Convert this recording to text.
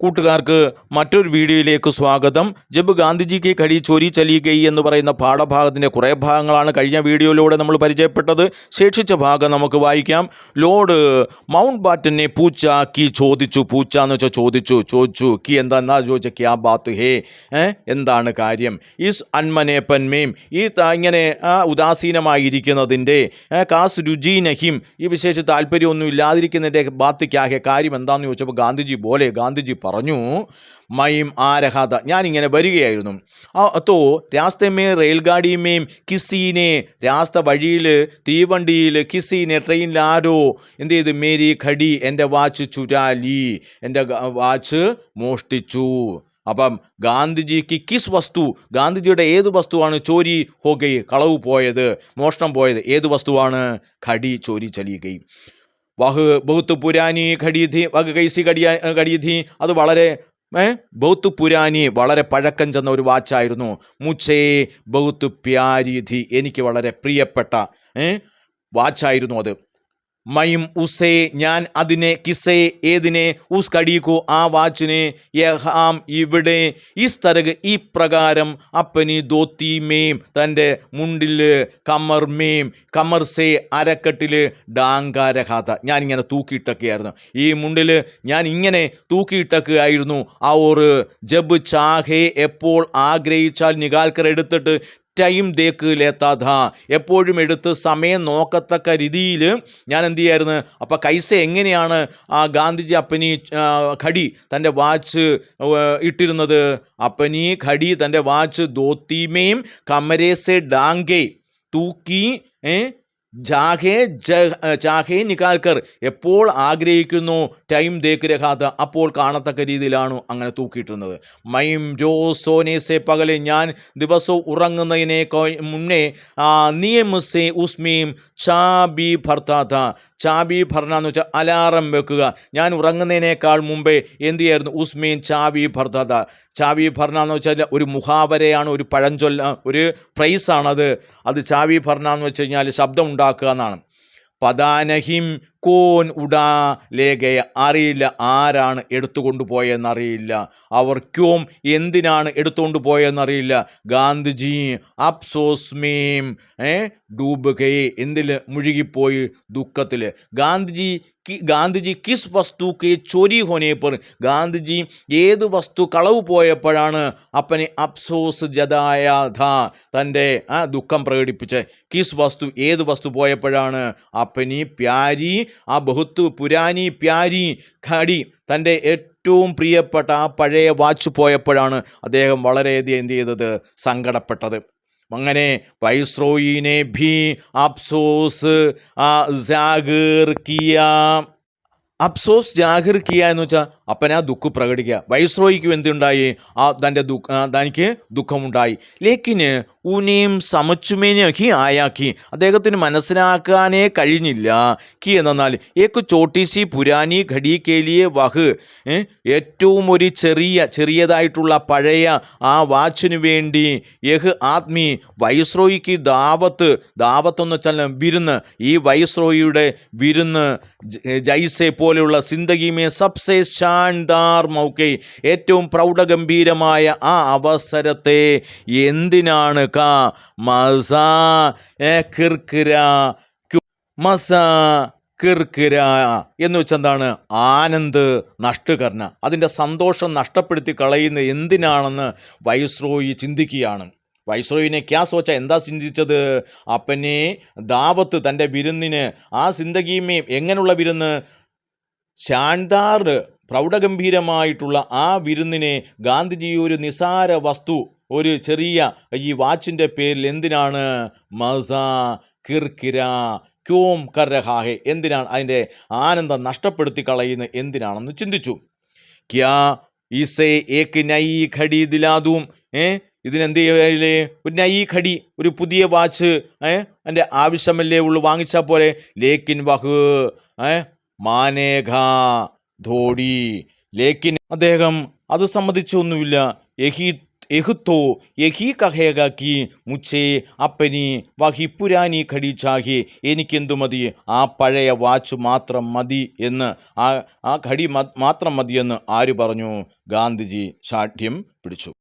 കൂട്ടുകാർക്ക് മറ്റൊരു വീഡിയോയിലേക്ക് സ്വാഗതം. ജബ് ഗാന്ധിജിക്ക് ഘടി ചോരി ചലി ഗയി എന്ന് പറയുന്ന പാഠഭാഗത്തിൻ്റെ കുറേ ഭാഗങ്ങളാണ് കഴിഞ്ഞ വീഡിയോയിലൂടെ നമ്മൾ പരിചയപ്പെട്ടത്. ശേഷിച്ച ഭാഗം നമുക്ക് വായിക്കാം. ലോർഡ് മൗണ്ട് ബാറ്റനെ പൂച്ച കി ചോദിച്ചു. പൂച്ച എന്ന് വെച്ചാൽ ചോദിച്ചു കി എന്താ ചോദിച്ച ക്യാ ബാത്ത് ഹേ, എന്താണ് കാര്യം. ഈസ് അന്മനേപ്പൻ മേം, ഈ ഇങ്ങനെ ഉദാസീനമായിരിക്കുന്നതിൻ്റെ കാസ് രുചി നഹിം, ഈ വിശേഷ താല്പര്യമൊന്നും ഇല്ലാതിരിക്കുന്നതിൻ്റെ ബാത്ത് ക്യാ ഹേ, കാര്യം എന്താണെന്ന് ചോദിച്ചപ്പോൾ ഗാന്ധിജി പറഞ്ഞു മൈം ആരഹാത, ഞാനിങ്ങനെ വരികയായിരുന്നു. തോ രാസ്തമേം റെയിൽഗാഡിമേം കിസീനെ, രാസ്ത വഴിയിൽ തീവണ്ടിയിൽ കിസീനെ ട്രെയിനിൽ ആരോ എന്ത് ചെയ്ത് മേരി ഘടി എൻ്റെ വാച്ച് ചുരാലി, എൻ്റെ വാച്ച് മോഷ്ടിച്ചു. അപ്പം ഗാന്ധിജിക്ക് കിസ് വസ്തു, ഗാന്ധിജിയുടെ ഏത് വസ്തുവാണ് ചോരി ഹോ ഗൈ, കളവ് പോയത്, മോഷണം പോയത്, ഏത് വസ്തുവാണ്? ഘടി ചോരി ചലി ഗൈ. വഹ് ബഹുത്ത് പുരാനി ഘടി ധി, വഹ് കൈസി ഘടി ധി, അത് വളരെ ബഹുത്ത് പുരാനി, വളരെ പഴക്കം ചെന്ന ഒരു വാച്ചായിരുന്നു. മുച്ചേ ബഹുത്ത് പ്യാരി ധി, എനിക്ക് വളരെ പ്രിയപ്പെട്ട വാച്ചായിരുന്നു അത്. മൈം ഉസേ, ഞാൻ അതിനെ, കിസേ ഏതിനെ, ഉസ് കടിക്കോ ആ വാച്ചിനെ, യഹാം ഇവിടെ, ഇസ് തരക് ഈ പ്രകാരം, അപ്പനി ധോത്തി മേം തൻ്റെ മുണ്ടിൽ, കമർ മേം കമർ സേ അരക്കെട്ടിൽ, ഡാങ്കാരഹാത ഞാനിങ്ങനെ തൂക്കിയിട്ടൊക്കെയായിരുന്നു, ഈ മുണ്ടിൽ ഞാൻ ഇങ്ങനെ തൂക്കിയിട്ടൊക്കെയായിരുന്നു. ഔർ ജബ് ചാഹേ എപ്പോൾ ആഗ്രഹിച്ചാൽ, നികാൽക്കർ എടുത്തിട്ട്, ടൈം ദേക്ക് ലേത്താധ എപ്പോഴും എടുത്ത് സമയം നോക്കത്തക്ക രീതിയിൽ ഞാൻ എന്ത് ചെയ്യായിരുന്നു. അപ്പോൾ കൈസ എങ്ങനെയാണ് ആ ഗാന്ധിജി അപ്പനി ഘടി തൻ്റെ വാച്ച് ഇട്ടിരുന്നത്? അപ്പനി ഘടി തൻ്റെ വാച്ച് ധോത്തിമേം കമരേസെ ഡാങ്കെ തൂക്കി ചാഹേ നികാൽക്കർ എപ്പോൾ ആഗ്രഹിക്കുന്നു, ടൈം ദേക്ക് രഹാത അപ്പോൾ കാണത്തക്ക രീതിയിലാണ് അങ്ങനെ തൂക്കിയിട്ടുന്നത്. മൈം രോ സോനേസെ പകല്, ഞാൻ ദിവസവും ഉറങ്ങുന്നതിനെ മുന്നേ, നിയമസേ ഉസ്മീം ചാബി ഭർത്താത, ചാബി ഭർണ എന്ന് വെച്ചാൽ അലാറം വെക്കുക. ഞാൻ ഉറങ്ങുന്നതിനേക്കാൾ മുമ്പേ എന്ത് ചെയ്യായിരുന്നു? ഉസ്മീൻ ചാബി ഭർത്താത, ചാവി ഭർണ എന്ന് വെച്ചാൽ ഒരു മുഹാവരയാണ്, ഒരു പഴഞ്ചൊല്ല, ഒരു ഫ്രൈസാണത്. അത് ചാവി ഭർണ എന്ന് വെച്ച് കഴിഞ്ഞാൽ ശബ്ദം ഉണ്ടാക്കുക എന്നാണ്. പദാനഹിം കോൻ ഉടാ ലേഖയ, അറിയില്ല ആരാണ് എടുത്തുകൊണ്ട് പോയെന്നറിയില്ല. അവർ ക്യോം എന്തിനാണ് എടുത്തുകൊണ്ട് പോയെന്നറിയില്ല. ഗാന്ധിജി അപ്സോസ്മേം ഡൂബ് ഗയെ, എന്തിൽ മുഴുകിപ്പോയി? ദുഃഖത്തിൽ. ഗാന്ധിജി കിസ് വസ്തു കെ ചോരി ഹോനെ പർ, ഗാന്ധിജി ഏത് വസ്തു കളവ് പോയപ്പോഴാണ് അപ്പനെ അപ്സോസ് ജതായാധ തൻ്റെ ദുഃഖം പ്രകടിപ്പിച്ച്? കിസ് വസ്തു, ഏത് വസ്തു പോയപ്പോഴാണ്? അപ്പനി പ്യാരി, ആ ബഹുത്ത് പുരാനി പ്യാരി ഘടി, തൻ്റെ ഏറ്റവും പ്രിയപ്പെട്ട ആ പഴയ വാച്ച് പോയപ്പോഴാണ് അദ്ദേഹം വളരെയധികം എന്ത് ചെയ്തത്? സങ്കടപ്പെട്ടത്. അങ്ങനെ വൈസ്രോയിനെ ഭീ അപ്സോസ് ജാഹിർ കിയ, അപ്സോസ് ജാഹിർ കിയ എന്ന് വെച്ചാൽ അപ്പനാ ദുഃഖം പ്രകടിക്കുക. വൈസ്രോയിക്കും എന്തുണ്ടായി? തനിക്ക് ദുഃഖമുണ്ടായി. ലേക്കിന് ഊനേം സമച്ചുമേനൊക്കെ ആയാക്കി, അദ്ദേഹത്തിന് മനസ്സിലാക്കാനേ കഴിഞ്ഞില്ല. കി എന്നാൽ ഏക്ക് ചോട്ടീസി പുരാനി ഘടി കേലിയെ വഹ്, ഏറ്റവും ഒരു ചെറിയതായിട്ടുള്ള പഴയ ആ വാച്ചിന് വേണ്ടി യഹ് ആത്മി വൈസ്രോയിക്ക് ദാവത്ത് എന്ന് വെച്ചാൽ വിരുന്ന്, ഈ വൈസ്രോയിയുടെ വിരുന്ന് ജൈസെ പോലെയുള്ള സിന്ദഗിമേ സബ്സെ ഷാൻദാർ മൗക്കെ, ഏറ്റവും പ്രൗഢഗംഭീരമായ ആ അവസരത്തെ എന്തിനാണ് മസാ കിർക്കിര എന്ന് വെച്ചെന്താണ്? ആനന്ദ് നഷ്ടകർണ, അതിൻ്റെ സന്തോഷം നഷ്ടപ്പെടുത്തി കളയുന്നത് എന്തിനാണെന്ന് വൈസ്രോയി ചിന്തിക്കുകയാണ്. വൈസ്രോയിനെ ക്യാ സോച്ച, എന്താ ചിന്തിച്ചത്? അപ്പനെ ദാവത്ത്, തൻ്റെ വിരുന്നിന്, ആ സിന്ദഗിമേം എങ്ങനെയുള്ള വിരുന്ന്? ശാൻദാർ, പ്രൗഢഗംഭീരമായിട്ടുള്ള ആ വിരുന്നിനെ ഗാന്ധിജി ഒരു നിസാര വസ്തു, ഒരു ചെറിയ ഈ വാച്ചിൻ്റെ പേരിൽ എന്തിനാണ് മസാ കിർക്കിര ക്യോം കർ രഹാഹെ, എന്തിനാണ് അതിൻ്റെ ആനന്ദം നഷ്ടപ്പെടുത്തി കളയുന്നത് എന്തിനാണെന്ന് ചിന്തിച്ചു. ക്യാ ഇസേ ഏക് നൈ ഘടി ദിലാദൂം, ഇതിനെന്ത് ചെയ്യലേ? ഒരു നൈ ഘടി, ഒരു പുതിയ വാച്ച് എൻ്റെ ആവശ്യമല്ലേ ഉള്ളൂ, വാങ്ങിച്ചാൽ പോലെ. ലേക്കിൻ വഹ് മാനേഘ ധോടി, ലേക്കിൻ അദ്ദേഹം അത് സമ്മതിച്ചൊന്നുമില്ല. യഹി എഹുത്തോ യഹി കഹേഗ കി മുച്ചേ അപ്പനി വഹി പുരാനി ഘടി ചാഹി, എനിക്കെന്തു മതി, ആ പഴയ വാച്ച് മാത്രം മതി എന്ന്, ആ ഘടി മാത്രം മതിയെന്ന് ആര് പറഞ്ഞു? ഗാന്ധിജി ശാഠ്യം പിടിച്ചു.